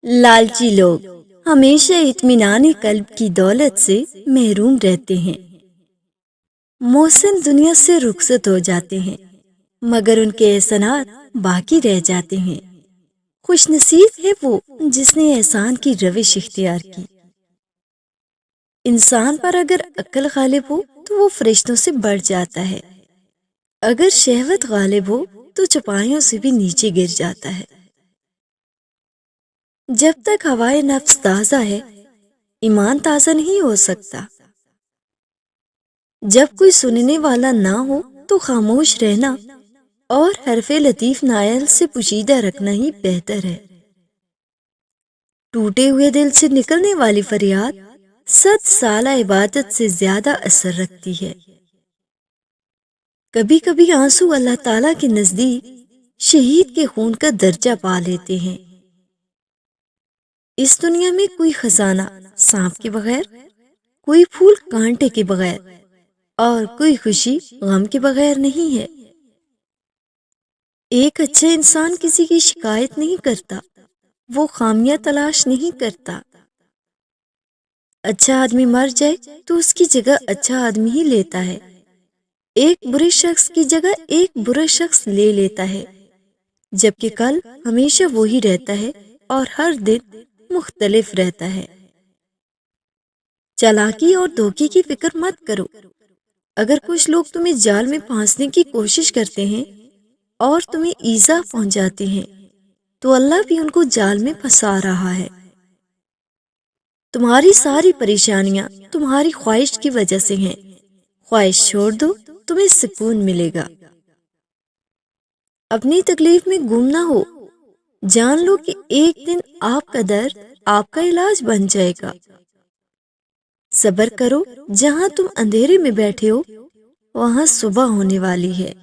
لالچی لوگ ہمیشہ اطمینان قلب کی دولت سے محروم رہتے ہیں۔ محسن دنیا سے رخصت ہو جاتے ہیں مگر ان کے احسانات باقی رہ جاتے ہیں۔ خوش نصیب ہے وہ جس نے احسان کی روش اختیار کی۔ انسان پر اگر عقل غالب ہو تو وہ فرشتوں سے بڑھ جاتا ہے، اگر شہوت غالب ہو تو چوپایوں سے بھی نیچے گر جاتا ہے۔ جب تک ہوائے نفس تازہ ہے ایمان تازہ نہیں ہو سکتا۔ جب کوئی سننے والا نہ ہو تو خاموش رہنا اور حرف لطیف نائل سے پوشیدہ رکھنا ہی بہتر ہے۔ ٹوٹے ہوئے دل سے نکلنے والی فریاد 100 سالہ عبادت سے زیادہ اثر رکھتی ہے۔ کبھی کبھی آنسو اللہ تعالیٰ کے نزدیک شہید کے خون کا درجہ پا لیتے ہیں۔ اس دنیا میں کوئی خزانہ سانپ کے بغیر، کوئی پھول کانٹے کے بغیر اور کوئی خوشی غم کے بغیر نہیں ہے۔ ایک اچھا انسان کسی کی شکایت نہیں کرتا، وہ خامیاں تلاش نہیں کرتا۔ اچھا آدمی مر جائے تو اس کی جگہ اچھا آدمی ہی لیتا ہے، ایک برے شخص کی جگہ ایک برا شخص لے لیتا ہے، جبکہ کل ہمیشہ وہی رہتا ہے اور ہر دن مختلف رہتا ہے۔ چالاکی اور دھوکے کی فکر مت کرو۔ اگر کچھ لوگ تمہیں جال میں پھانسنے کی کوشش کرتے ہیں اور تمہیں ایذا پہنچاتے ہیں تو اللہ بھی ان کو جال میں پھنسا رہا ہے۔ تمہاری ساری پریشانیاں تمہاری خواہش کی وجہ سے ہیں، خواہش چھوڑ دو تمہیں سکون ملے گا۔ اپنی تکلیف میں گم نہ ہو، جان لو کہ ایک دن آپ کا درد آپ کا علاج بن جائے گا۔ صبر کرو، جہاں تم اندھیرے میں بیٹھے ہو وہاں صبح ہونے والی ہے۔